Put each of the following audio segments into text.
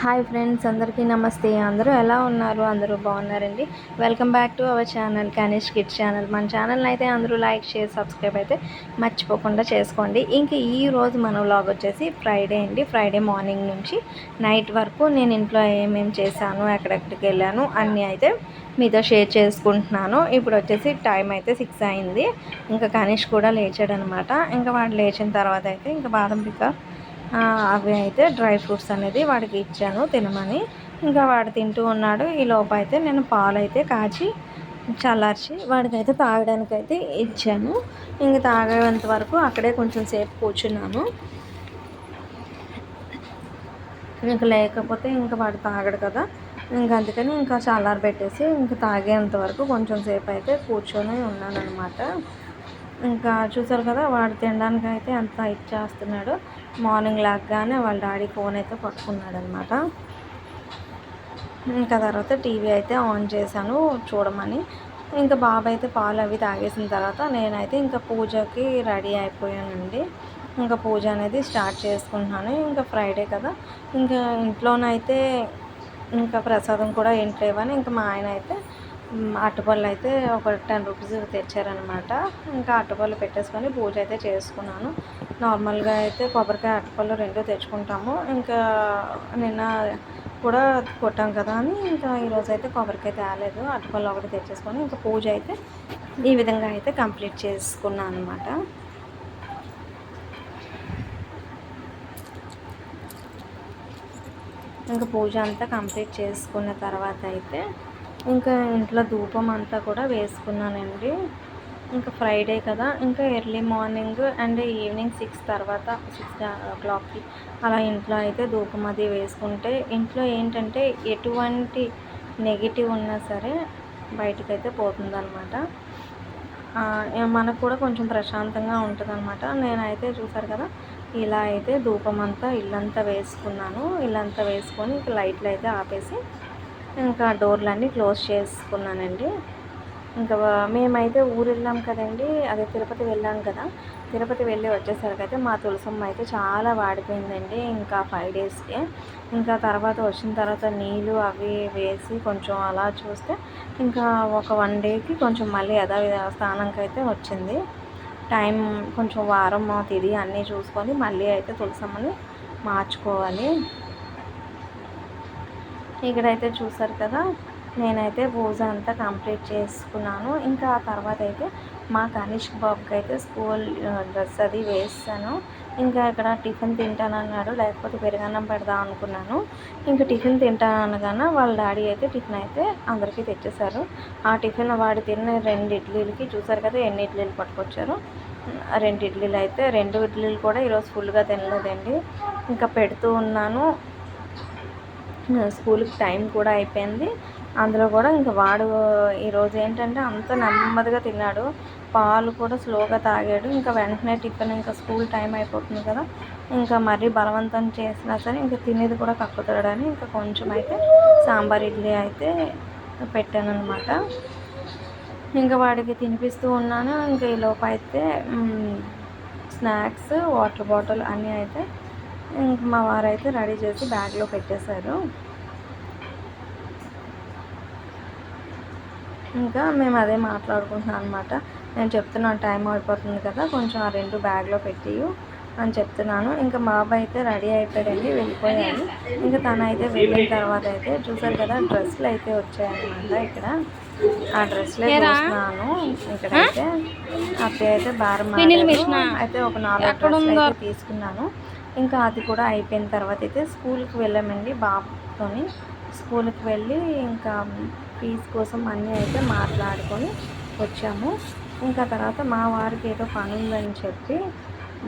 Hi friends, అందరికీ నమస్తే. అందరూ ఎలా ఉన్నారు? అందరూ బాగున్నారండి. Welcome back to our channel Kanish kids channel. మన ఛానల్ని అయితే అందరూ లైక్, షేర్, సబ్స్క్రైబ్ అయితే మర్చిపోకుండా చేసుకోండి. ఇంక ఈరోజు మన వ్లాగ్ వచ్చేసి ఫ్రైడే అండి. ఫ్రైడే మార్నింగ్ నుంచి నైట్ వరకు నేను ఇంట్లో ఏమేమి చేశాను, ఎక్కడెక్కడికి వెళ్ళాను అన్నీ అయితే మీతో షేర్ చేసుకుంటున్నాను. ఇప్పుడు వచ్చేసి టైం అయితే 6 అయింది. ఇంకా కనిష్ కూడా లేచాడనమాట. ఇంకా వాడు లేచిన తర్వాత అయితే ఇంకా బాదం పిక్క అవి అయితే డ్రై ఫ్రూట్స్ అనేది వాడికి ఇచ్చాను తినమని. ఇంకా వాడు తింటూ ఉన్నాడు. ఈ లోపు అయితే నేను పాలు అయితే కాచి చల్లార్చి వాడికైతే తాగడానికి అయితే ఇచ్చాను. ఇంక తాగేంత వరకు అక్కడే కొంచెం సేపు కూర్చున్నాను. ఇంక లేకపోతే ఇంకా వాడు తాగడు కదా, ఇంకా అందుకని ఇంకా చల్లారి పెట్టేసి ఇంకా తాగేంత వరకు కొంచెం సేపు అయితే కూర్చొని ఉన్నాను అనమాట. ఇంకా చూసారు కదా, వాడు తినడానికి అయితే అంత ఇచ్చేస్తున్నాడు. మార్నింగ్ లాగానే వాళ్ళ డాడీ ఫోన్ అయితే పట్టుకున్నాడు అనమాట. ఇంకా తర్వాత టీవీ అయితే ఆన్ చేశాను చూడమని. ఇంకా బాబు అయితే పాలు అవి తాగేసిన తర్వాత నేనైతే ఇంకా పూజకి రెడీ అయిపోయానండి. ఇంకా పూజ అనేది స్టార్ట్ చేసుకుంటున్నాను. ఇంకా ఫ్రైడే కదా, ఇంకా ఇంట్లోనైతే ఇంకా ప్రసాదం కూడా ఏంటి లేవని ఇంకా మా ఆయన అయితే అరటిపళ్ళు అయితే ఒక 10 రూపీస్ తెచ్చారనమాట. ఇంకా అరటిపళ్ళు పెట్టేసుకొని పూజ అయితే చేసుకున్నాను. నార్మల్గా అయితే కొబ్బరికాయ, అరటిపళ్ళు 2 తెచ్చుకుంటాము. ఇంకా నిన్న కూడా కొట్టాం కదా అని ఇంకా ఈరోజు అయితే కొబ్బరికాయ తేలేదు, అరటిపళ్ళు ఒకటి తెచ్చేసుకొని ఇంకా పూజ అయితే ఈ విధంగా అయితే కంప్లీట్ చేసుకున్నాను అనమాట. ఇంకా పూజ అంతా కంప్లీట్ చేసుకున్న తర్వాత అయితే ఇంకా ఇంట్లో ధూపం అంతా కూడా వేసుకున్నానండి. ఇంకా ఫ్రైడే కదా, ఇంకా ఎర్లీ మార్నింగ్ అండ్ ఈవినింగ్ 6 తర్వాత 6 o'clockకి అలా ఇంట్లో అయితే ధూపం అది వేసుకుంటే ఇంట్లో ఏంటంటే ఎటువంటి నెగిటివ్ ఉన్నా సరే బయటకైతే పోతుందన్నమాట. మనకు కూడా కొంచెం ప్రశాంతంగా ఉంటుంది అనమాట. నేనైతే చూసారు కదా, ఇలా అయితే ధూపం అంతా ఇల్లంతా వేసుకున్నాను. ఇల్లంతా వేసుకొని ఇంకా లైట్లు అయితే ఆపేసి ఇంకా డోర్లన్నీ క్లోజ్ చేసుకున్నానండి. ఇంకా మేమైతే ఊరు వెళ్ళాం కదండి, అదే తిరుపతి వెళ్ళాం కదా. తిరుపతి వెళ్ళి వచ్చేసరికి అయితే మా తులసమ్మ అయితే చాలా వాడిపోయిందండి. ఇంకా 5 డేస్కే. ఇంకా తర్వాత వచ్చిన తర్వాత నీళ్ళు అవి వేసి కొంచెం అలా చూస్తే ఇంకా ఒక 1 డేకి కొంచెం మళ్ళీ యథావిధ స్థానంకి అయితే వచ్చింది. టైం కొంచెం వారం తిది అన్నీ చూసుకొని మళ్ళీ అయితే తులసమ్మని మార్చుకోవాలి. ఇక్కడైతే చూసారు కదా, నేనైతే పూజ అంతా కంప్లీట్ చేసుకున్నాను. ఇంకా ఆ తర్వాత అయితే మా కనిష్క్ బాబుకి అయితే స్కూల్ డ్రెస్ అది వేసాను. ఇంకా ఇక్కడ టిఫిన్ తింటానన్నాడు, లేకపోతే పెరుగన్నం పెడదాం అనుకున్నాను. ఇంకా టిఫిన్ తింటాననగానే వాళ్ళ డాడీ అయితే టిఫిన్ అయితే అందరికీ తెచ్చేశారు. ఆ టిఫిన్ వాడు తిన్న 2 ఇడ్లీలకి చూసారు కదా ఎన్ని ఇడ్లీలు పట్టుకొచ్చారు. 2 ఇడ్లీలు అయితే 2 ఇడ్లీలు కూడా ఈరోజు ఫుల్గా తినలేదండి. ఇంకా పెడుతూ ఉన్నాను. స్కూల్కి టైం కూడా అయిపోయింది. అందులో కూడా ఇంకా వాడు ఈరోజు ఏంటంటే అంత నెమ్మదిగా తిన్నాడు, పాలు కూడా స్లోగా తాగాడు. ఇంకా వెంటనే టిఫిన్, ఇంకా స్కూల్ టైం అయిపోతుంది కదా, ఇంకా మరీ బలవంతం చేసినా సరే ఇంకా తినేది కూడా కక్కుతాడని ఇంకా కొంచెం అయితే సాంబార్ ఇడ్లీ అయితే పెట్టాను అనమాట. ఇంకా వాడికి తినిపిస్తూ ఉన్నాను. ఇంకా ఈ లోపు అయితే స్నాక్స్, వాటర్ బాటిల్ అన్నీ అయితే ఇంక మా వారైతే రెడీ చేసి బ్యాగ్లో పెట్టేశారు. ఇంకా మేము అదే మాట్లాడుకుంటున్నాం అనమాట. నేను చెప్తున్నాను టైం అయిపోతుంది కదా, కొంచెం ఆ 2 బ్యాగ్లో పెట్టి అని చెప్తున్నాను. ఇంకా మా అబ్బాయి అయితే రెడీ అయిపోయాడండి, వెళ్ళిపోయాడు. ఇంకా తనైతే వెళ్ళిన తర్వాత అయితే చూసారు కదా, డ్రెస్సులు అయితే వచ్చాయన్నమాట. ఇక్కడ ఆ డ్రెస్లే చూస్తున్నాను. ఇక్కడైతే అప్పుడు అయితే భారం అయితే ఒక 4 డ్రెస్సులు అయితే తీసుకున్నాను. ఇంకా అది కూడా అయిపోయిన తర్వాత అయితే స్కూల్కి వెళ్ళామండి. బాబుతోని స్కూల్కి వెళ్ళి ఇంకా ఫీజు కోసం అన్నీ అయితే మాట్లాడుకొని వచ్చాము. ఇంకా తర్వాత మా వారికి ఏదో పని ఉందని చెప్పి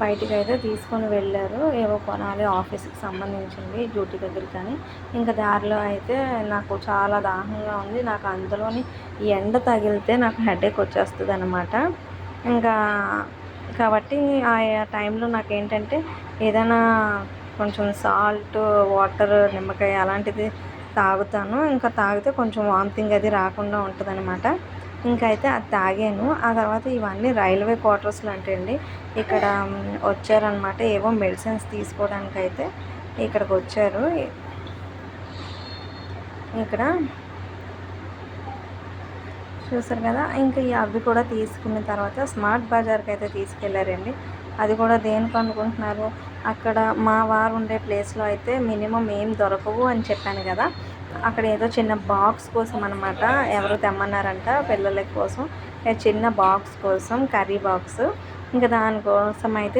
బయటికి అయితే తీసుకొని వెళ్ళారు. ఏవో కొనాలి ఆఫీస్కి సంబంధించింది డ్యూటీ దగ్గరికి కానీ. ఇంకా దారిలో అయితే నాకు చాలా దాహంగా ఉంది. నాకు అందులోని ఎండ తగిలితే నాకు హెడేక్ వచ్చేస్తుంది అనమాట. ఇంకా కాబట్టి ఆ టైంలో నాకు ఏంటంటే ఏదైనా కొంచెం సాల్ట్ వాటర్, నిమ్మకాయ అలాంటిది తాగుతాను. ఇంకా తాగితే కొంచెం వామిటింగ్ అది రాకుండా ఉంటుంది అనమాట. ఇంకా అయితే అది తాగాను. ఆ తర్వాత ఇవన్నీ రైల్వే క్వార్టర్స్లో అంటే అండి ఇక్కడ వచ్చారనమాట. ఏవో మెడిసిన్స్ తీసుకోవడానికి అయితే ఇక్కడికి వచ్చారు. ఇక్కడ చూసారు కదా. ఇంకా అవి కూడా తీసుకున్న తర్వాత స్మార్ట్ బజార్కి అయితే తీసుకెళ్ళారండి. అది కూడా దేనికి అనుకుంటున్నారు, అక్కడ మా వారు ఉండే ప్లేస్లో అయితే మినిమం ఏం దొరకవు అని చెప్పాను కదా, అక్కడ ఏదో చిన్న బాక్స్ కోసం అనమాట. ఎవరు తెమ్మన్నారంట పిల్లల కోసం, చిన్న బాక్స్ కోసం, కర్రీ బాక్స్. ఇంకా దానికోసం అయితే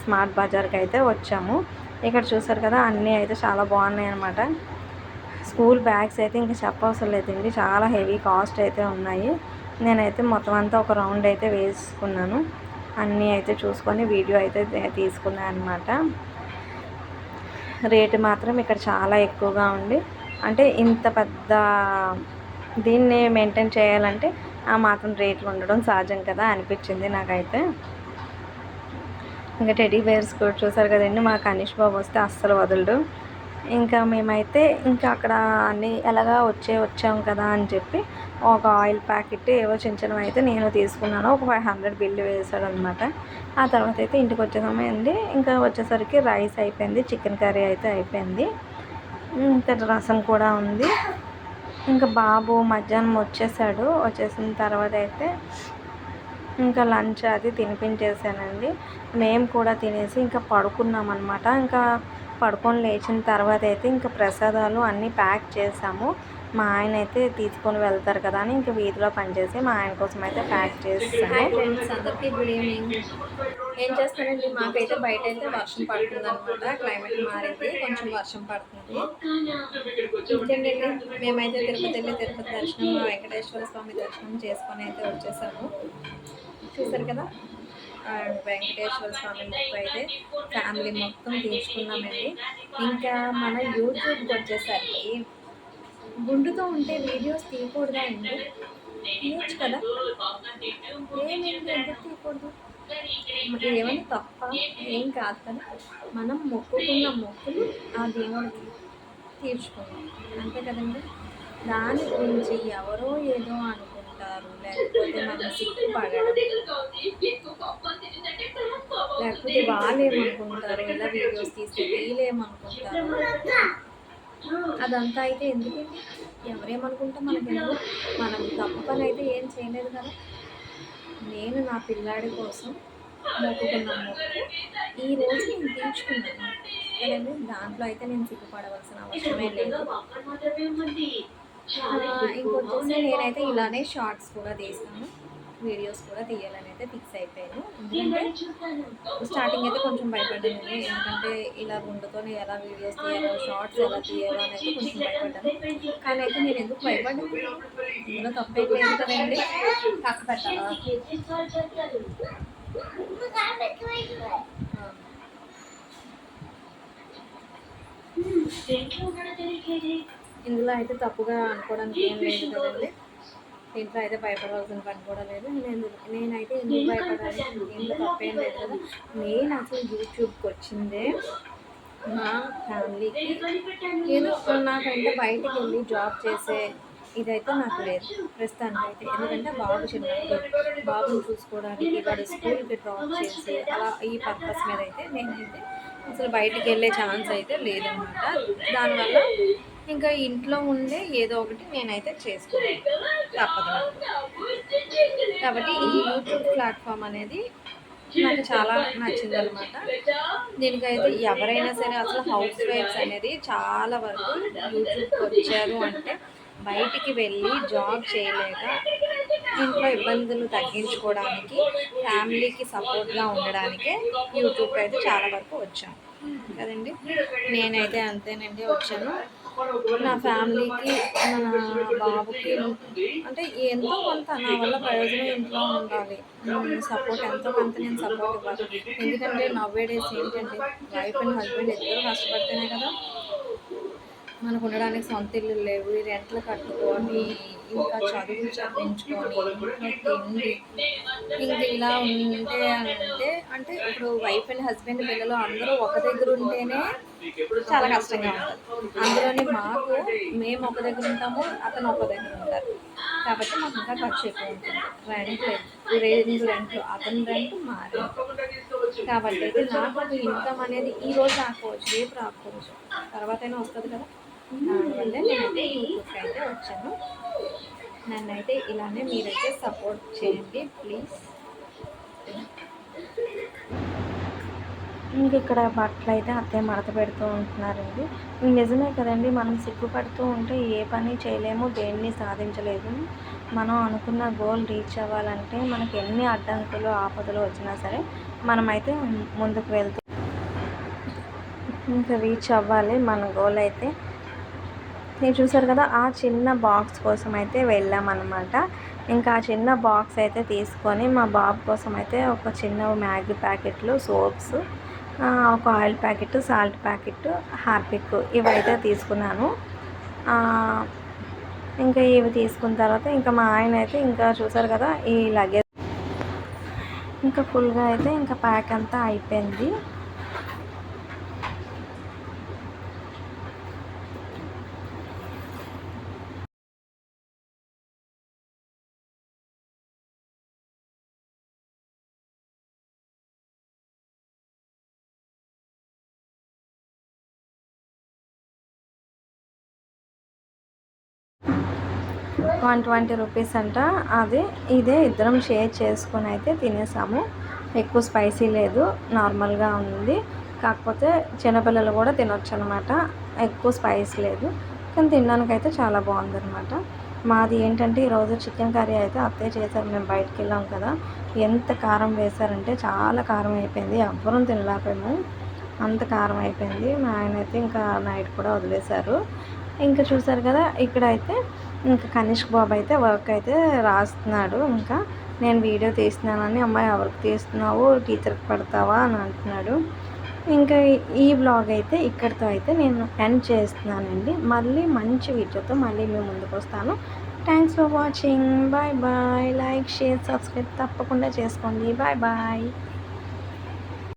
స్మార్ట్ బజార్కి అయితే వచ్చాము. ఇక్కడ చూసారు కదా, అన్నీ అయితే చాలా బాగున్నాయి అనమాట. స్కూల్ బ్యాగ్స్ అయితే ఇంకా చెప్పవసరం లేదండి, చాలా హెవీ కాస్ట్ అయితే ఉన్నాయి. నేనైతే మొత్తం అంతా ఒక రౌండ్ అయితే వేసుకున్నాను. అన్నీ అయితే చూసుకొని వీడియో అయితే తీసుకున్నాను అనమాట. రేటు మాత్రం ఇక్కడ చాలా ఎక్కువగా ఉంది. అంటే ఇంత పెద్ద దీన్ని మెయింటైన్ చేయాలంటే ఆ మాత్రం రేట్లు ఉండడం సహజం కదా అనిపించింది నాకైతే. ఇంకా టెడ్డీ బేర్స్ కూడా చూసారు కదండి, మా కనిష్ బాబు వస్తే అస్సలు వదలడు. ఇంకా మేమైతే ఇంకా అక్కడ అన్నీ ఎలాగా వచ్చాము కదా అని చెప్పి ఒక ఆయిల్ ప్యాకెట్ ఏవో చిన్న అయితే నేను తీసుకున్నాను. ఒక 500 బిల్లు వేసాడు అనమాట. ఆ తర్వాత అయితే ఇంటికి వచ్చేసామండి. ఇంకా వచ్చేసరికి రైస్ అయిపోయింది, చికెన్ కర్రీ అయితే అయిపోయింది, ఇంకా రసం కూడా ఉంది. ఇంకా బాబు మధ్యాహ్నం వచ్చేసిన తర్వాత అయితే ఇంకా లంచ్ అది తినిపించేసానండి. మేము కూడా తినేసి ఇంకా పడుకున్నాం అనమాట. ఇంకా పడుకొని లేచిన తర్వాత అయితే ఇంకా ప్రసాదాలు అన్నీ ప్యాక్ చేసాము. మా ఆయన అయితే తీసుకొని వెళ్తారు కదా అని ఇంకా వీధిలో పనిచేసి మా ఆయన కోసం అయితే ప్యాక్ చేస్తాను. హాయ్ ఫ్రెండ్స్, అందరికీ గుడ్ ఈవినింగ్. ఏం చేస్తానండి, మాకైతే బయట అయితే వర్షం పడుతుంది అనమాట. క్లైమేట్ మారింది, కొంచెం వర్షం పడుతుంది. ఇంకేంటండి, మేమైతే తిరుపతి దర్శనం, వెంకటేశ్వర స్వామి దర్శనం చేసుకొని అయితే వచ్చేసాము. చూసారు కదా, వెంకటేశ్వర స్వామి మొక్కు అయితే ఫ్యామిలీ మొత్తం తీర్చుకున్నామండి. ఇంకా మన యూట్యూబ్కి వచ్చేసరికి గుండుతో ఉంటే వీడియోస్ తీయకూడదా అండి? తీయచ్చు కదా, ఏమేమి ఎందుకు తీయకూడదు? ఏమైనా తప్ప ఏం కాదు కదా. మనం మొక్కుకున్న మొక్కులు ఆ దేవుడికి తీర్చుకున్నాం, అంతే కదండి. దాని గురించి ఎవరో ఏదో అనుకుంటారు, లేకపోతే మనం సిగ్గుపడడం, లేకపోతే వాళ్ళు ఏమనుకుంటారు, ఇలా వీడియోస్ తీస్తే వీళ్ళేమనుకుంటారు, అదంతా అయితే ఎందుకండి, ఎవరేమనుకుంటాం మనకెందుకు. మనం తప్పు పని అయితే ఏం చేయలేదు కదా. నేను నా పిల్లాడి కోసం మొక్కుకున్న మొక్కు ఈరోజు నేను తీర్చుకున్నాను కదండి. దాంట్లో అయితే నేను సిగ్గుపడవలసిన అవసరమే లేదు. ఇంకొచ్చేసి నేనైతే ఇలానే షార్ట్స్ కూడా తీస్తాను, వీడియోస్ కూడా తీయాలని అయితే ఫిక్స్ అయిపోయాను. ఎందుకంటే స్టార్టింగ్ అయితే కొంచెం భయపడ్డాను, ఎందుకంటే ఇలా గుండెతోనే ఎలా వీడియోస్ తీయాలో, షార్ట్స్ ఎలా తీయాలో అని అయితే కొంచెం భయపడ్డాను. కానీ అయితే నేను ఎందుకు భయపడ్డాను, ఇందులో తప్పైపోయింది కదండి. పక్క పెట్టాలా, ఇందులో అయితే తప్పుగా అనుకోవడానికి ఏం లేదు కదండి. దీంట్లో అయితే భయపడవలసిన పని కూడా లేదు. నేనైతే ఎందుకు భయపడాలి, ఇంట్లో తప్పేం లేదు కదా. నేను అసలు యూట్యూబ్కి వచ్చిందే మా ఫ్యామిలీకి, ఏదో నాకంటే బయటికి వెళ్ళి జాబ్ చేసే ఇదైతే నాకు లేదు ప్రస్తుతానికి అయితే. ఎందుకంటే బాబు చిన్నప్పుడు బాబుని చూసుకోవడానికి, వాడు స్కూల్కి డ్రాప్ చేసి అలా ఈ పర్పస్ మీద అయితే నేనైతే అసలు బయటికి వెళ్ళే ఛాన్స్ అయితే లేదనమాట. దానివల్ల ఇంకా ఇంట్లో ఉండే ఏదో ఒకటి నేనైతే చేసుకోవాలి తప్పదు. కాబట్టి ఈ యూట్యూబ్ ప్లాట్ఫామ్ అనేది నాకు చాలా నచ్చిందనమాట. దీనికైతే ఎవరైనా సరే, అసలు హౌస్ వైఫ్స్ అనేది చాలా వరకు యూట్యూబ్కి వచ్చారు అంటే బయటికి వెళ్ళి జాబ్ చేయలేక ఇంట్లో ఇబ్బందులు తగ్గించుకోవడానికి, ఫ్యామిలీకి సపోర్ట్గా ఉండడానికే యూట్యూబ్కి అయితే చాలా వరకు వచ్చాను కదండి. నేనైతే అంతేనండి వచ్చాను. నా ఫ్యామిలీకి, మన బాబుకి అంటే ఎంతో కొంత నా వల్ల ప్రయోజనం ఇంట్లో ఉండాలి, సపోర్ట్ ఎంతో కొంత నేను సపోర్ట్ ఇవ్వాలి. ఎందుకంటే నవ్వేడేస్ ఏంటండి, వైఫ్ అండ్ హస్బెండ్ ఇద్దరు కష్టపడితేనే కదా మనకు ఉండడానికి సొంత ఇల్లు లేవు, రెంట్లు కట్టుకొని, ఇంకా చదువులు చదివించుకొని, ఇంట్లో తిండి, ఇంకా ఇలా ఉంటే అంటే ఇప్పుడు వైఫ్ అండ్ హస్బెండ్ పిల్లలు అందరూ ఒక దగ్గర ఉంటేనే చాలా కష్టంగా ఉంటుంది. అందులోనే మేము ఒక దగ్గర ఉంటాము, అతను ఒక దగ్గర ఉంటారు, కాబట్టి మాకు ఇంకా ఖర్చు ఎక్కువ ఉంటుంది. రెంట్లు అతని రెంట్, మా రెంట్. కాబట్టి అయితే నాకు ఇన్కమ్ అనేది ఈరోజు రాకపోవచ్చు, రేపు రాకపోవచ్చు, తర్వాత అయినా వస్తుంది కదా. దానివల్ల నేనైతే యూట్యూబ్కి అయితే వచ్చాను. నన్నైతే ఇలానే మీరైతే సపోర్ట్ చేయండి ప్లీజ్. ఇంక ఇక్కడ బట్టలు అయితే అత్తయ్య మడత పెడుతూ ఉంటున్నారండి. నిజమే కదండి, మనం సిగ్గుపడుతూ ఉంటే ఏ పని చేయలేము, దేన్ని సాధించలేము. మనం అనుకున్న గోల్ రీచ్ అవ్వాలంటే మనకి ఎన్ని అడ్డంకులు ఆపదలు వచ్చినా సరే మనమైతే ముందుకు వెళ్తూ ఇంకా రీచ్ అవ్వాలి మన గోల్ అయితే. మీరు చూసారు కదా, ఆ చిన్న బాక్స్ కోసం అయితే వెళ్ళామన్నమాట. ఇంకా ఆ చిన్న బాక్స్ అయితే తీసుకొని మా బాబు కోసం అయితే ఒక చిన్న మ్యాగీ ప్యాకెట్లు, సోప్స్, ఒక oil packet, salt packet, Harpic ఇవైతే తీసుకున్నాను. ఇంకా ఇవి తీసుకున్న తర్వాత ఇంకా మా ఆయన అయితే ఇంకా చూసారు కదా, ఈ లగేజ్ ఇంకా ఫుల్గా అయితే ఇంకా ప్యాక్ అంతా అయిపోయింది. ₹120 అంట. ఇదే ఇద్దరం షేర్ చేసుకొని అయితే తినేసాము. ఎక్కువ స్పైసీ లేదు, నార్మల్గా ఉంది. కాకపోతే చిన్నపిల్లలు కూడా తినొచ్చు అనమాట. ఎక్కువ స్పైస్ లేదు, కానీ తినడానికి అయితే చాలా బాగుందనమాట. మాది ఏంటంటే ఈరోజు చికెన్ కర్రీ అయితే అత్తయ్య చేశారు. మేము బయటికి వెళ్ళాం కదా, ఎంత కారం వేశారంటే చాలా కారం అయిపోయింది. ఎవ్వరం తినలేకపోయాము, అంత కారం అయిపోయింది. మా ఆయన అయితే ఇంకా నైట్ కూడా వదిలేశారు. ఇంకా చూసారు కదా, ఇక్కడైతే ఇంకా కనిష్క్ బాబు అయితే వర్క్ అయితే రాస్తున్నాడు. ఇంకా నేను వీడియో తీస్తున్నానని, అమ్మాయి ఎవరికి తీస్తున్నావు, టీచర్కి పెడతావా అని అంటున్నాడు. ఇంకా ఈ వ్లాగ్ అయితే ఇక్కడితో అయితే నేను ఎండ్ చేస్తున్నానండి. మళ్ళీ మంచి వీడియోతో మళ్ళీ మేము ముందుకు వస్తాను. Thanks for watching. Bye bye. Like, share, subscribe తప్పకుండా చేసుకోండి. Bye bye.